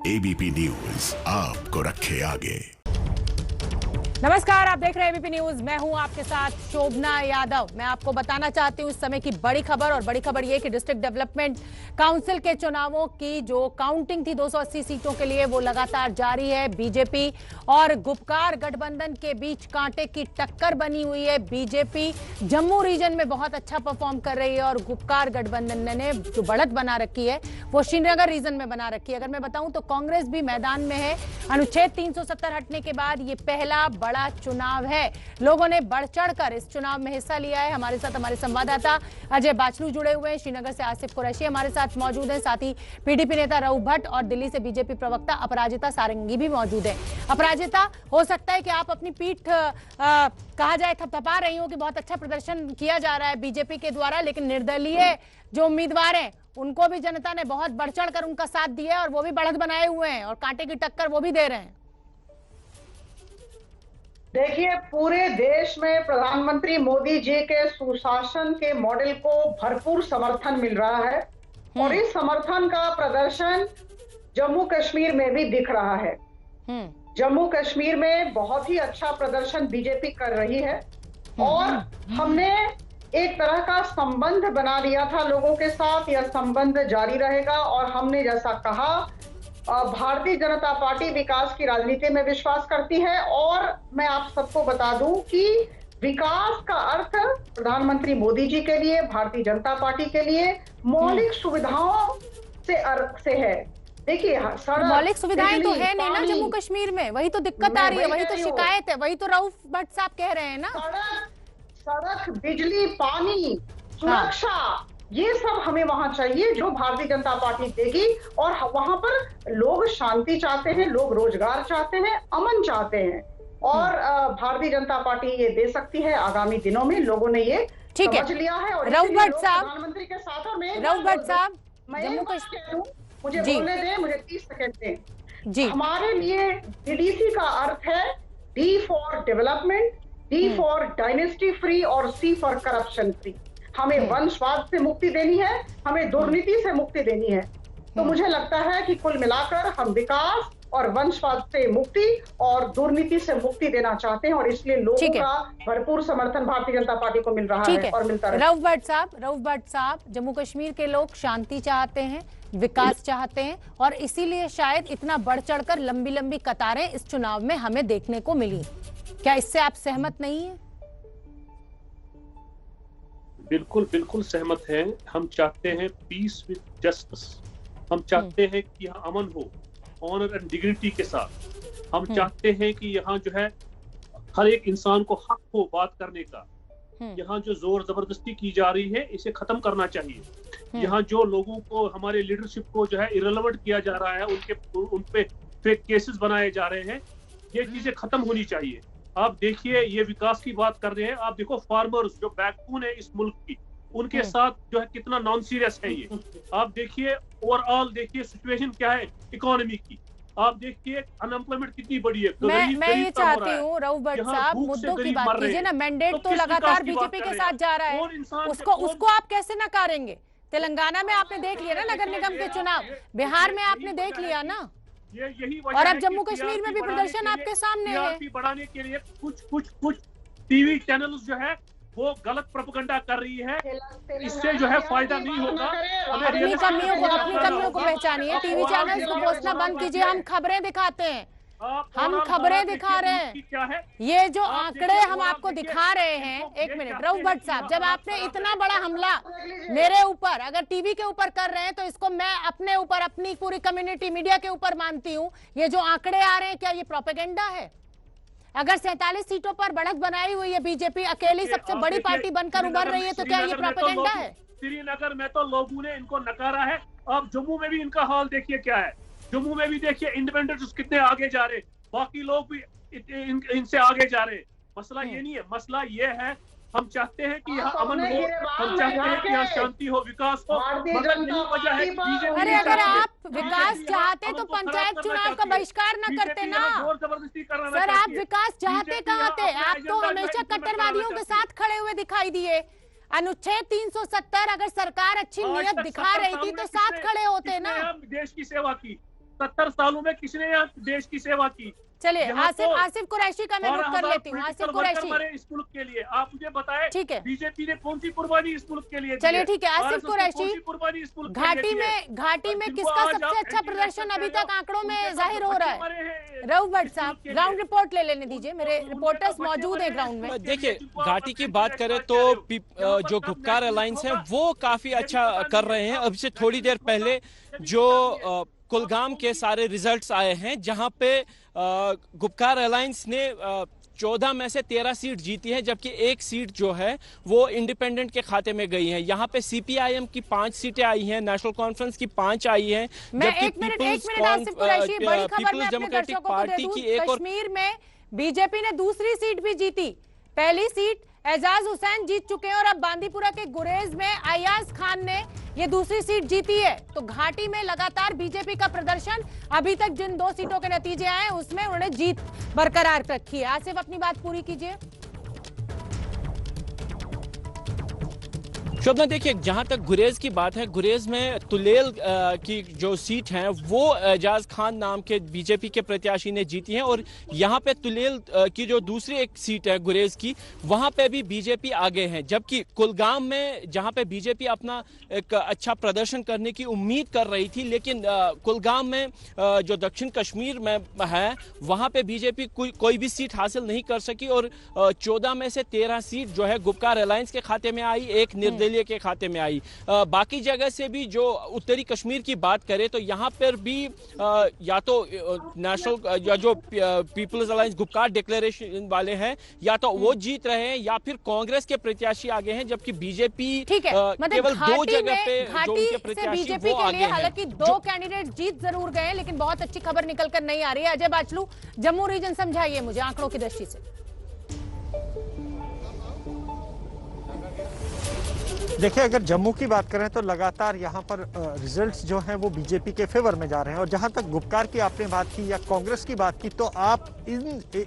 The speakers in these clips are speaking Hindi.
एबीपी न्यूज आपको रखे आगे। नमस्कार, आप देख रहे हैं एबीपी न्यूज। मैं हूं आपके साथ शोभना यादव। मैं आपको बताना चाहती हूं इस समय की बड़ी खबर, और बड़ी खबर यह कि डिस्ट्रिक्ट डेवलपमेंट काउंसिल के चुनावों की जो काउंटिंग थी 280 सीटों के लिए, वो लगातार जारी है। बीजेपी और गुपकार गठबंधन के बीच कांटे की टक्कर बनी हुई है। बीजेपी जम्मू रीजन में बहुत अच्छा परफॉर्म कर रही है और गुपकार गठबंधन ने जो बढ़त बना रखी है वो श्रीनगर रीजन में बना रखी है। अगर मैं बताऊं तो कांग्रेस भी मैदान में है। अनुच्छेद 370 हटने के बाद ये पहला बड़ा चुनाव है। लोगों ने बढ़ चढ़कर इस चुनाव में हिस्सा लिया है। हमारे साथ हमारे संवाददाता अजय बाचलू जुड़े हुए हैं। श्रीनगर से आसिफ कुरैशी हमारे साथ मौजूद हैं, साथ ही पीडीपी नेता रऊफ भट्ट और दिल्ली से बीजेपी प्रवक्ता अपराजिता सारंगी भी मौजूद है। अपराजिता, हो सकता है कि आप अपनी पीठ कहा जाए थपथपा रही हो कि बहुत अच्छा प्रदर्शन किया जा रहा है बीजेपी के द्वारा, लेकिन निर्दलीय जो उम्मीदवार हैं उनको भी जनता ने बहुत बढ़ चढ़ कर उनका साथ दिया है और वो भी बढ़त बनाए हुए हैं और कांटे की टक्कर वो भी दे रहे हैं। देखिए, पूरे देश में प्रधानमंत्री मोदी जी के सुशासन के मॉडल को भरपूर समर्थन मिल रहा है और इस समर्थन का प्रदर्शन जम्मू कश्मीर में भी दिख रहा है। जम्मू कश्मीर में बहुत ही अच्छा प्रदर्शन बीजेपी कर रही है और हमने एक तरह का संबंध बना लिया था लोगों के साथ। यह संबंध जारी रहेगा और हमने जैसा कहा, भारतीय जनता पार्टी विकास की राजनीति में विश्वास करती है। और मैं आप सबको बता दूं कि विकास का अर्थ प्रधानमंत्री मोदी जी के लिए, भारतीय जनता पार्टी के लिए मौलिक सुविधाओं से है। देखिए, मौलिक सुविधाएं तो है नहीं ना जम्मू कश्मीर में, वही तो दिक्कत आ रही है, वही तो शिकायत है, वही तो रऊफ भट्ट साहब कह रहे हैं ना। सड़क, बिजली, पानी, सुरक्षा, ये सब हमें वहां चाहिए जो भारतीय जनता पार्टी देगी। और वहां पर लोग शांति चाहते हैं, लोग रोजगार चाहते हैं, अमन चाहते हैं और भारतीय जनता पार्टी ये दे सकती है। आगामी दिनों में लोगों ने ये समझ लिया है। और रऊफ भट्ट साहब, प्रधानमंत्री के साथ, और मैं रऊफ भट्ट साहब, जम्मू कश्मीर मुझे बोलने दें, मुझे 30 सेकंड दें जी। हमारे लिए डीडीसी का अर्थ है D for development, D for dynasty free और सी फॉर करप्शन फ्री। हमें वंशवाद से मुक्ति देनी है, हमें दुर्नीति से मुक्ति देनी है। तो मुझे लगता है कि कुल मिलाकर हम विकास और वंशवाद से मुक्ति और दुर्नीति से मुक्ति देना चाहते हैं और इसलिए लोगों का भरपूर समर्थन भारतीय जनता पार्टी को मिल रहा है और मिलता है। रऊफ भट्ट साहब, जम्मू कश्मीर के लोग शांति चाहते हैं, विकास चाहते हैं और इसीलिए शायद इतना बढ़ चढ़कर लंबी लंबी कतारें इस चुनाव में हमें देखने को मिली। क्या इससे आप सहमत नहीं है? बिल्कुल बिल्कुल सहमत हैं। हम चाहते हैं पीस विद जस्टिस। हम चाहते हैं कि यहाँ अमन हो, ऑनर एंड डिग्निटी के साथ। हम चाहते हैं कि यहाँ जो है हर एक इंसान को हक हो बात करने का। यहाँ जो जोर जबरदस्ती की जा रही है इसे खत्म करना चाहिए। यहाँ जो लोगों को, हमारे लीडरशिप को जो है इरेलेवेंट किया जा रहा है, उन पे फेक केसेस बनाए जा रहे हैं, ये चीजें खत्म होनी चाहिए। आप देखिए, ये विकास की बात कर रहे हैं, आप देखो फार्मर्स जो बैकबोन है इस मुल्क की, उनके साथ जो है कितना नॉन सीरियस है ये। आप देखिए, ओवरऑल देखिए सिचुएशन क्या है इकोनॉमी की। आप देखिए अनएम्प्लॉयमेंट कितनी बड़ी है। मैं ये चाहती हूँ रऊफ भट्ट साहब, मुद्दों की बात कीजिए ना। मैंडेट तो लगातार बीजेपी के साथ जा रहा है, उसको आप कैसे नकारेंगे? तेलंगाना में आपने देख लिया ना नगर निगम के चुनाव, बिहार में आपने देख लिया ना, यही और अब जम्मू कश्मीर में भी प्रदर्शन आपके सामने है। बढ़ाने के लिए कुछ टीवी चैनल्स जो है वो गलत प्रोपेगेंडा कर रही है, इससे जो है फायदा नहीं होगा। अपनी कमियों को पहचानिए, टीवी चैनल्स को पोसना बंद कीजिए। हम खबरें दिखाते हैं, हम खबरें दिखा रहे हैं। ये जो आंकड़े हम आपको दिखा रहे हैं, एक मिनट रऊफ भट्ट साहब, जब आपने इतना बड़ा हमला मेरे ऊपर अगर टीवी के ऊपर कर रहे हैं तो इसको मैं अपने ऊपर, अपनी पूरी कम्युनिटी मीडिया के ऊपर मानती हूँ। ये जो आंकड़े आ रहे हैं, क्या ये प्रोपेगेंडा है? अगर 47 सीटों पर बढ़त बनाई हुई है बीजेपी, अकेली सबसे बड़ी पार्टी बनकर उभर रही है, तो क्या ये प्रोपेगेंडा है? श्रीनगर में तो लोगों ने इनको नकारा है। अब जम्मू में भी इनका हाल देखिए क्या है। जम्मू में भी देखिए इंडिपेंडेंट्स कितने आगे जा रहे, बाकी लोग भी इनसे आगे जा रहे। मसला ये नहीं है, मसला ये है हम चाहते हैं कि यहाँ अमन हो, हम चाहते हैं कि यहाँ शांति हो, विकास हो। मगर यही वजह है कि बीजेपी, अरे अगर आप विकास चाहते तो पंचायत चुनाव का बहिष्कार न करते ना। सर, आप विकास चाहते कहाँ थे? आप तो हमेशा कट्टरवादियों के साथ खड़े हुए दिखाई दिए। अनुच्छेद 370 अगर सरकार अच्छी नीयत दिखा रही थी तो साथ खड़े होते ना। देश की सेवा की, 70 सालों में किसने यहाँ देश की सेवा की? चलिए यहाँ तो आसिफ कुरैशी का मैं रुक कर लेती हूँ। आसिफ कुरैशी मरे इस मुल्क के लिए, आप मुझे बताएं। ठीक है, बीजेपी ने कौन सी कुर्बानी इस मुल्क के लिए? चलिए ठीक है। आसिफ कुरैशी, कुर्बानी इस मुल्क घाटी में किसका सबसे अच्छा प्रदर्शन अभी तक आंकड़ों में जाहिर हो रहा है? रऊफ भट्ट साहब, ग्राउंड रिपोर्ट ले लेने दीजिए, मेरे रिपोर्टर्स मौजूद हैं ग्राउंड में। देखिए, घाटी की बात करें तो जो गुपकार अलायंस है वो काफी अच्छा कर रहे हैं। अभी से थोड़ी देर पहले जो कुलगाम के सारे रिजल्ट्स आए हैं, जहां पे गुपकार अलायंस ने 14 में से 13 सीट जीती है, जबकि एक सीट जो है वो इंडिपेंडेंट के खाते में गई है। यहाँ पे सीपीआईएम की 5 सीटें आई हैं, नेशनल कॉन्फ्रेंस की 5 आई हैं, जबकि पीपल्स डेमोक्रेटिक पार्टी की एक और। कश्मीर में बीजेपी ने दूसरी सीट भी जीती। पहली सीट एजाज हुसैन जीत चुके हैं और अब बांदीपुरा के गुरेज में अयाज खान ने ये दूसरी सीट जीती है। तो घाटी में लगातार बीजेपी का प्रदर्शन, अभी तक जिन 2 सीटों के नतीजे आए उसमें उन्होंने जीत बरकरार रखी है। आसिफ, अपनी बात पूरी कीजिए। शोभना, देखिए, जहां तक गुरेज की बात है, गुरेज में तुलेल की जो सीट है वो एजाज खान नाम के बीजेपी के प्रत्याशी ने जीती है, और यहाँ पे तुलेल की जो दूसरी एक सीट है गुरेज की, वहां पे भी बीजेपी आगे है। जबकि कुलगाम में जहां पे बीजेपी अपना एक अच्छा प्रदर्शन करने की उम्मीद कर रही थी, लेकिन कुलगाम में जो दक्षिण कश्मीर में है वहां पे बीजेपी कोई भी सीट हासिल नहीं कर सकी, और 14 में से 13 सीट जो है गुपकार अलायंस के खाते में आई, एक निर्दलीय के खाते में आई। बाकी जगह से भी जो उत्तरी कश्मीर की बात करें तो यहाँ पर भी या तो नेशनल या जो पीपल्स अलायंस गुपकार डिक्लेरेशन वाले हैं, या तो वो जीत रहे हैं या फिर कांग्रेस के प्रत्याशी आगे हैं, जबकि बीजेपी केवल 2 जगह पे जो उनके प्रत्याशी वो आगे हैं। हालांकि 2 कैंडिडेट जीत जरूर गए, लेकिन बहुत अच्छी खबर निकल कर नहीं आ रही है। अजय बाचलू, जम्मू रीजन समझाइए मुझे आंकड़ों की दृष्टि से। देखिए, अगर जम्मू की बात करें तो लगातार यहाँ पर रिजल्ट्स जो हैं वो बीजेपी के फेवर में जा रहे हैं। और जहाँ तक गुपकार की आपने बात की या कांग्रेस की बात की, तो आप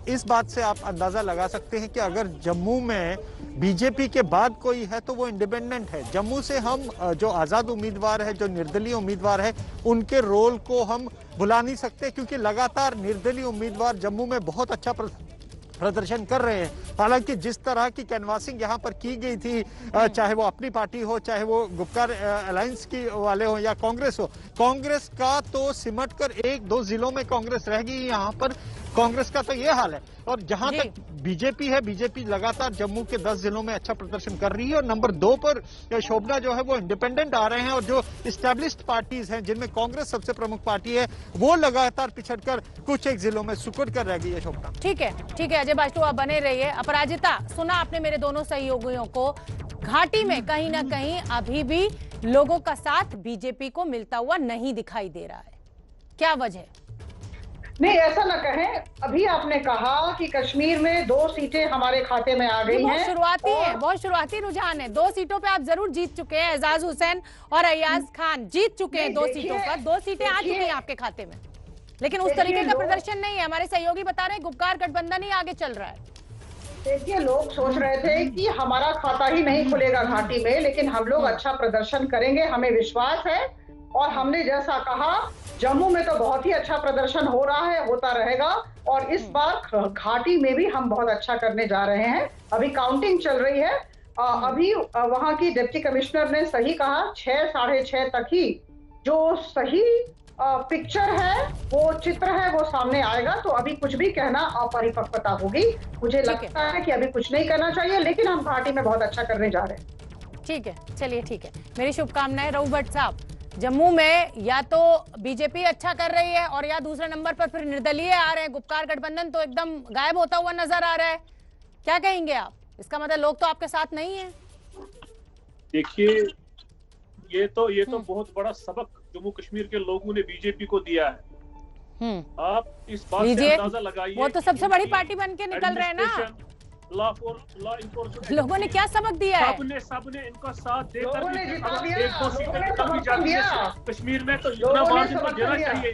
इस बात से आप अंदाजा लगा सकते हैं कि अगर जम्मू में बीजेपी के बाद कोई है तो वो इंडिपेंडेंट है। जम्मू से हम जो आज़ाद उम्मीदवार है, जो निर्दलीय उम्मीदवार है, उनके रोल को हम भुला नहीं सकते, क्योंकि लगातार निर्दलीय उम्मीदवार जम्मू में बहुत अच्छा प्रदर्शन कर रहे हैं। हालांकि जिस तरह की कैनवासिंग यहाँ पर की गई थी, चाहे वो अपनी पार्टी हो, चाहे वो गुपकार अलायंस की वाले हो या कांग्रेस हो, कांग्रेस का तो सिमट कर 1-2 जिलों में कांग्रेस रह गई। यहाँ पर कांग्रेस का तो ये हाल है। और जहां तक बीजेपी है, बीजेपी लगातार जम्मू के 10 जिलों में अच्छा प्रदर्शन कर रही है। और नंबर 2 पर शोभना जो है वो इंडिपेंडेंट आ रहे हैं, और जो इस्टेब्लिश्ड पार्टीज हैं जिनमें कांग्रेस सबसे प्रमुख पार्टी है, वो लगातार पिछड़कर कुछ एक जिलों में सुकुड़ कर रह गई है। शोभना, ठीक है, ठीक है। अजय बाचलू, आप बने रहिए। अपराजिता, सुना आपने मेरे दोनों सहयोगियों को। घाटी में कहीं ना कहीं अभी भी लोगों का साथ बीजेपी को मिलता हुआ नहीं दिखाई दे रहा है, क्या वजह? नहीं, ऐसा ना कहें। अभी आपने कहा कि कश्मीर में 2 सीटें हमारे खाते में आ गई हैं। शुरुआती है, बहुत शुरुआती रुझान है। 2 सीटों पे आप जरूर जीत चुके हैं। एजाज हुसैन और अयाज खान जीत चुके हैं 2 सीटों पर। 2 सीटें आ चुकी हैं आपके खाते में, लेकिन उस तरीके का प्रदर्शन नहीं है। हमारे सहयोगी बता रहे हैं गुपकार गठबंधन ही आगे चल रहा है। देखिए, लोग सोच रहे थे कि हमारा खाता ही नहीं खुलेगा घाटी में, लेकिन हम लोग अच्छा प्रदर्शन करेंगे, हमें विश्वास है। और हमने जैसा कहा, जम्मू में तो बहुत ही अच्छा प्रदर्शन हो रहा है, होता रहेगा। और इस बार घाटी में भी हम बहुत अच्छा करने जा रहे हैं। अभी काउंटिंग चल रही है। अभी वहां की डिप्टी कमिश्नर ने सही कहा, 6 साढ़े 6 तक ही जो सही पिक्चर है, वो चित्र है, वो सामने आएगा। तो अभी कुछ भी कहना अपरिपक्वता होगी। मुझे लगता है कि अभी कुछ नहीं करना चाहिए, लेकिन हम घाटी में बहुत अच्छा करने जा रहे हैं। ठीक है, चलिए, ठीक है। मेरी शुभकामनाएं। रऊफ भट्ट साहब, जम्मू में या तो बीजेपी अच्छा कर रही है और या दूसरे नंबर पर फिर निर्दलीय आ रहे हैं। गुपकार गठबंधन तो एकदम गायब होता हुआ नजर आ रहा है। क्या कहेंगे आप? इसका मतलब लोग तो आपके साथ नहीं है। देखिए, ये तो बहुत बड़ा सबक जम्मू कश्मीर के लोगों ने बीजेपी को दिया है। आप इस बात से अंदाजा लगाइए, वो तो सबसे बड़ी पार्टी बन के निकल रहे हैं ना। लॉ इन्फोर्समेंट लोगों ने क्या सबक दिया है? सबने इनका साथ देकर लोगों ने जिता दिया, एक-दो सीटें लोगों ने कभी जाती है कश्मीर में, तो इतना मार्जिन तो देना चाहिए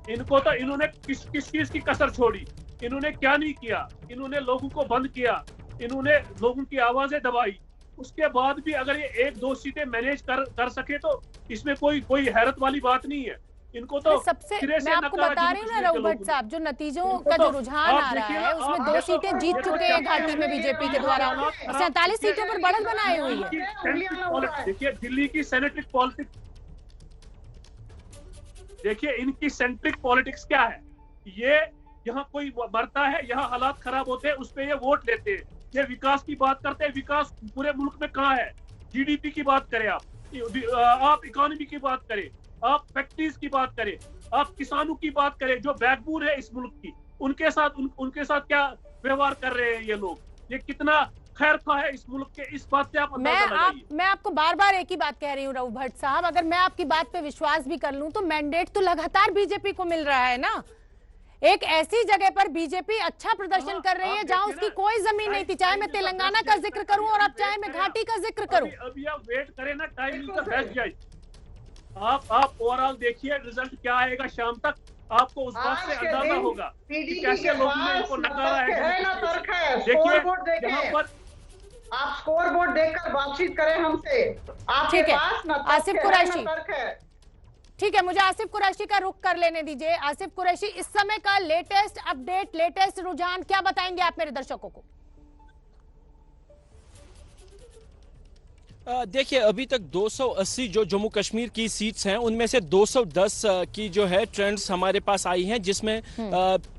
इनको। तो इन्होंने किस चीज की कसर छोड़ी? इन्होंने क्या नहीं किया? इन्होंने लोगों को बंद किया, इन्होंने लोगों की आवाजें दबाई। उसके बाद भी अगर ये 1-2 सीटें मैनेज कर सके तो इसमें कोई हैरत वाली बात नहीं है। इनको तो सबसे सिरे से मैं आपको नकारा बता रही हूँ ना जम्मू कश्मीर के रघुभट लोगों साहब, जो नतीजों इनको का तो जो रुझान आप आ रहा देखिए है ना, उसमें आप 2 देखो, सीटें जीत देखो चुके हैं क्या घाटी में बीजेपी के द्वारा, हालात खराब 47 सीटों पर बढ़त बनाई हुई है। देखिए दिल्ली की सेनेट्रिक पॉलिटिक्स, देखिए इनकी सेंट्रिक पॉलिटिक्स क्या है। ये यहाँ कोई मरता है, यहाँ हालात खराब होते हैं, उस पे ये वोट लेते हैं। ये विकास की बात करते हैं, विकास पूरे मुल्क में कहाँ है। जीडीपी की बात करें आप इकोनॉमी की बात करें, आप फैक्ट्रीज की बात करें, आप किसानों की बात करें, जो बैकबोन है इस मुल्क की, उनके साथ क्या व्यवहार कर रहे हैं ये लोग। ये कितना खैर खा है इस मुल्क के, इस बात से आप अंदाजा लगाइए। मैं आपको बार बार एक ही बात कह रही हूँ रघुभट साहब, अगर मैं आपकी बात पे विश्वास भी कर लूं तो मैंडेट तो लगातार बीजेपी को मिल रहा है ना। एक ऐसी जगह पर बीजेपी अच्छा प्रदर्शन कर रही है जहां उसकी कोई जमीन नहीं थी, चाहे मैं तेलंगाना का जिक्र करूं और अब चाहे मैं घाटी का जिक्र करूं। अभी आप वेट करें ना, टाइम इज द बेस्ट जज। आप ओवरऑल देखिए रिजल्ट क्या आएगा शाम तक, आपको उस बात से अंदाजा होगा कि कैसे लोगों ने इनको नकारा है। देखिए यहाँ पर आप स्कोर बोर्ड देखकर बातचीत करें हमसे। आपके ठीक है, पास न आसिफ कुरैशी, ठीक है, मुझे आसिफ कुरैशी का रुख कर लेने दीजिए। आसिफ कुरैशी, इस समय का लेटेस्ट अपडेट, लेटेस्ट रुझान क्या बताएंगे आप मेरे दर्शकों को? देखिए अभी तक 280 जो जम्मू कश्मीर की सीट्स हैं उनमें से 210 की जो है ट्रेंड्स हमारे पास आई हैं, जिसमें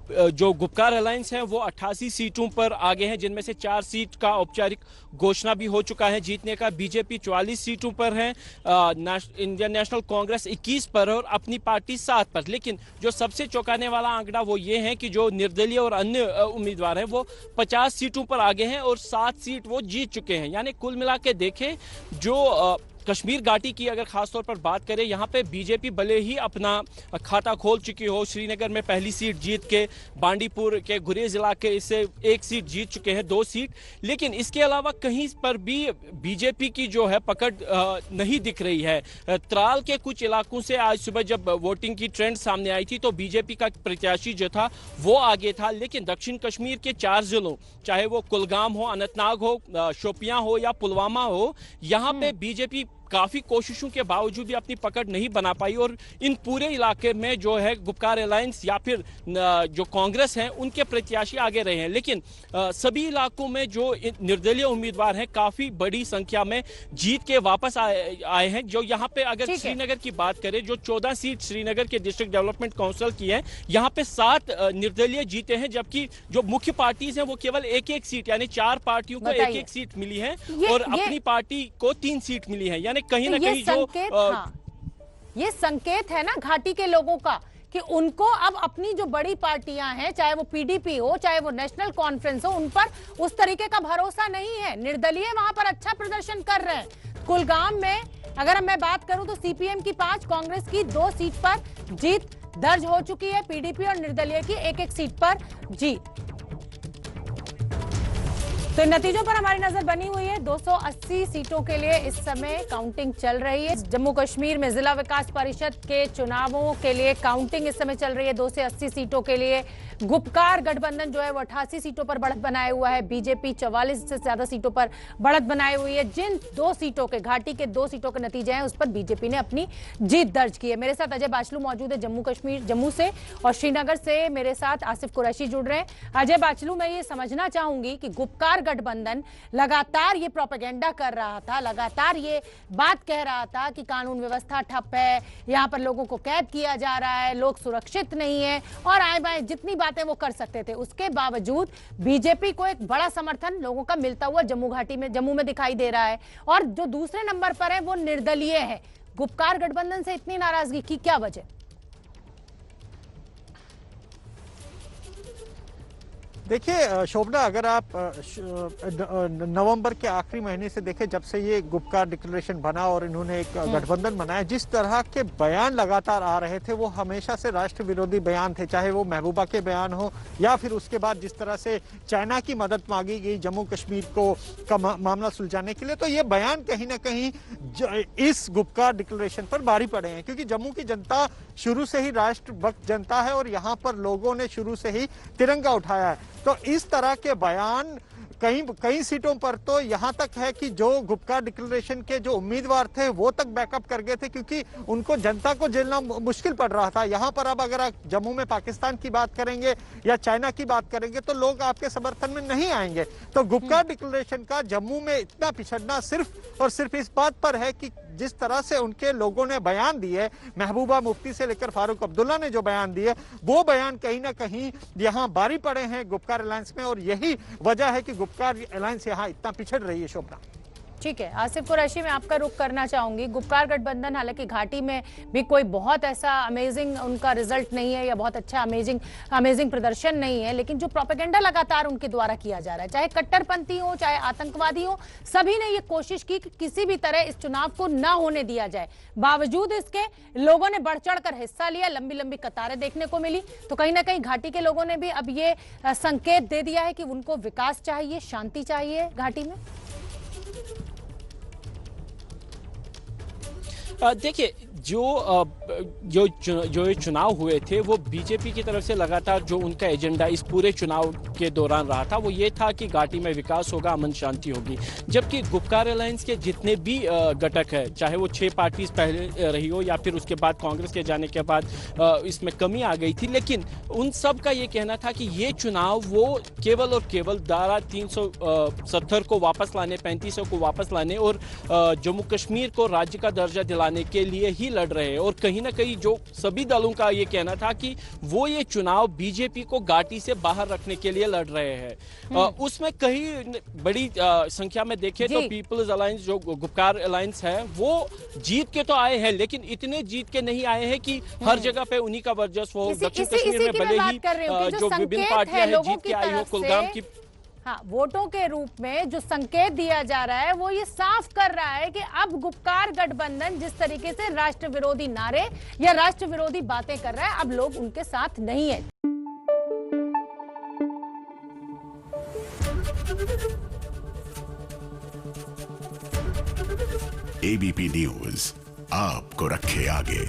जो गुपकार अलायंस है वो 88 सीटों पर आगे हैं, जिनमें से 4 सीट का औपचारिक घोषणा भी हो चुका है जीतने का। बीजेपी 44 सीटों पर है, इंडियन नेशनल कांग्रेस 21 पर और अपनी पार्टी 7 पर। लेकिन जो सबसे चौंकाने वाला आंकड़ा वो ये है कि जो निर्दलीय और अन्य उम्मीदवार हैं वो 50 सीटों पर आगे हैं और 7 सीट वो जीत चुके हैं। यानी कुल मिला के देखें, जो कश्मीर घाटी की अगर खासतौर पर बात करें, यहाँ पे बीजेपी भले ही अपना खाता खोल चुकी हो, श्रीनगर में पहली सीट जीत के, बांडीपुर के गुरेज इलाके से 1 सीट जीत चुके हैं, 2 सीट, लेकिन इसके अलावा कहीं पर भी बीजेपी की जो है पकड़ नहीं दिख रही है। त्राल के कुछ इलाकों से आज सुबह जब वोटिंग की ट्रेंड सामने आई थी तो बीजेपी का प्रत्याशी जो था वो आगे था, लेकिन दक्षिण कश्मीर के 4 जिलों, चाहे वो कुलगाम हो, अनंतनाग हो, शोपियां हो या पुलवामा हो, यहाँ पे बीजेपी काफी कोशिशों के बावजूद भी अपनी पकड़ नहीं बना पाई और इन पूरे इलाके में जो है गुपकार अलायंस या फिर जो कांग्रेस है उनके प्रत्याशी आगे रहे हैं। लेकिन सभी इलाकों में जो निर्दलीय उम्मीदवार हैं काफी बड़ी संख्या में जीत के वापस आए हैं। जो यहाँ पे अगर श्रीनगर की बात करें, जो 14 सीट श्रीनगर के डिस्ट्रिक्ट डेवलपमेंट काउंसिल की है, यहाँ पे 7 निर्दलीय जीते हैं, जबकि जो मुख्य पार्टीज हैं वो केवल 1-1 सीट, यानी 4 पार्टियों को 1-1 सीट मिली है और अपनी पार्टी को 3 सीट मिली है। यानी कहीं ना कहीं ये संकेत है ना घाटी के लोगों का कि उनको अब अपनी जो बड़ी पार्टियां हैं, चाहे वो पीडीपी हो, चाहे वो नेशनल कॉन्फ्रेंस हो, उन पर उस तरीके का भरोसा नहीं है। निर्दलीय वहां पर अच्छा प्रदर्शन कर रहे हैं। कुलगाम में अगर मैं बात करूं तो सीपीएम की 5, कांग्रेस की 2 सीट पर जीत दर्ज हो चुकी है, पीडीपी और निर्दलीय की 1-1 सीट पर जीत। तो नतीजों पर हमारी नजर बनी हुई है। 280 सीटों के लिए इस समय काउंटिंग चल रही है। जम्मू कश्मीर में जिला विकास परिषद के चुनावों के लिए काउंटिंग इस समय चल रही है। 280 सीटों के लिए गुपकार गठबंधन जो है वो 88 सीटों पर बढ़त बनाए हुआ है, बीजेपी 44 से ज्यादा सीटों पर बढ़त बनाई हुई है। जिन 2 सीटों के, घाटी के 2 सीटों के नतीजे हैं उस पर बीजेपी ने अपनी जीत दर्ज की है। मेरे साथ अजय बाचलू मौजूद है जम्मू से, और श्रीनगर से मेरे साथ आसिफ कुरैशी जुड़ रहे हैं। अजय बाचलू, मैं ये समझना चाहूंगी कि गुपकार गठबंधन लगातार ये प्रोपेगेंडा कर रहा था, लगातार ये बात कह रहा था कि कानून व्यवस्था ठप है, यहाँ पर लोगों को कैद किया जा रहा है, लोग सुरक्षित नहीं है और आए बाएं जितनी बातें वो कर सकते थे, उसके बावजूद बीजेपी को एक बड़ा समर्थन लोगों का मिलता हुआ जम्मू में दिखाई दे रहा है। और जो दूसरे नंबर पर है वो निर्दलीय है। गुपकार गठबंधन से इतनी नाराजगी की क्या वजह? देखिए शोभना, अगर आप नवंबर के आखिरी महीने से देखें, जब से ये गुपकार डिक्लेरेशन बना और इन्होंने एक गठबंधन बनाया, जिस तरह के बयान लगातार आ रहे थे वो हमेशा से राष्ट्र विरोधी बयान थे, चाहे वो महबूबा के बयान हो या फिर उसके बाद जिस तरह से चाइना की मदद मांगी गई जम्मू कश्मीर का मामला सुलझाने के लिए। तो ये बयान कहीं ना कहीं इस गुपकार डिक्लेरेशन पर भारी पड़े हैं, क्योंकि जम्मू की जनता शुरू से ही राष्ट्रभक्त जनता है और यहाँ पर लोगों ने शुरू से ही तिरंगा उठाया है। तो इस तरह के बयान कई सीटों पर तो यहाँ तक है कि जो गुपकार डिक्लेरेशन के जो उम्मीदवार थे वो तक बैकअप कर गए थे, क्योंकि उनको जनता को झेलना मुश्किल पड़ रहा था। यहाँ पर अब अगर आप जम्मू में पाकिस्तान की बात करेंगे या चाइना की बात करेंगे तो लोग आपके समर्थन में नहीं आएंगे। तो गुपकार डिक्लेरेशन का जम्मू में इतना पिछड़ना सिर्फ और सिर्फ इस बात पर है कि जिस तरह से उनके लोगों ने बयान दिए, महबूबा मुफ्ती से लेकर फारूक अब्दुल्ला ने जो बयान दिए, वो बयान कहीं ना कहीं यहाँ बारी पड़े हैं गुपकार अलायंस में, और यही वजह है कि गुपकार अलायंस यहाँ इतना पिछड़ रही है। शोभना, ठीक है, आसिफ कुरैशी में आपका रुख करना चाहूंगी। गुपकार गठबंधन हालांकि घाटी में भी कोई बहुत ऐसा अमेजिंग उनका रिजल्ट नहीं है या बहुत अच्छा अमेजिंग प्रदर्शन नहीं है, लेकिन जो प्रोपेगेंडा लगातार उनके द्वारा किया जा रहा है, चाहे कट्टरपंथी हो चाहे आतंकवादी हो, सभी ने ये कोशिश की कि किसी भी तरह इस चुनाव को ना होने दिया जाए। बावजूद इसके लोगों ने बढ़ चढ़ कर हिस्सा लिया, लंबी लंबी कतारें देखने को मिली। तो कहीं ना कहीं घाटी के लोगों ने भी अब ये संकेत दे दिया है कि उनको विकास चाहिए, शांति चाहिए घाटी में। देखिए, जो ये चुनाव हुए थे वो बीजेपी की तरफ से लगातार जो उनका एजेंडा इस पूरे चुनाव के दौरान रहा था वो ये था कि घाटी में विकास होगा, अमन शांति होगी। जबकि गुपकार अलायंस के जितने भी घटक है, चाहे वो 6 पार्टीज पहले रही हो या फिर उसके बाद कांग्रेस के जाने के बाद इसमें कमी आ गई थी, लेकिन उन सब का ये कहना था कि ये चुनाव वो केवल और केवल धारा 370 को वापस लाने, 3500 को वापस लाने और जम्मू कश्मीर को राज्य का दर्जा दिलाने के लिए ही लड़ रहे हैं। और कहीं ना कहीं जो सभी दलों का ये कहना था कि वो ये चुनाव बीजेपी को घाटी से बाहर रखने के लिए लड़ रहे हैं। उसमें कहीं बड़ी संख्या में देखें तो पीपल्स अलायंस जो गुपकार अलायंस है वो जीत के तो आए हैं, लेकिन इतने जीत के नहीं आए हैं कि हर जगह पे उन्हीं का वर्चस्व हो। दक्षिण कश्मीर में भले ही जो विभिन्न पार्टियां हैं जीत के आई हो, कुलगाम की हाँ, वोटों के रूप में जो संकेत दिया जा रहा है वो ये साफ कर रहा है कि अब गुपकार गठबंधन जिस तरीके से राष्ट्र विरोधी नारे या राष्ट्र विरोधी बातें कर रहा है, अब लोग उनके साथ नहीं है। एबीपी न्यूज आपको रखे आगे।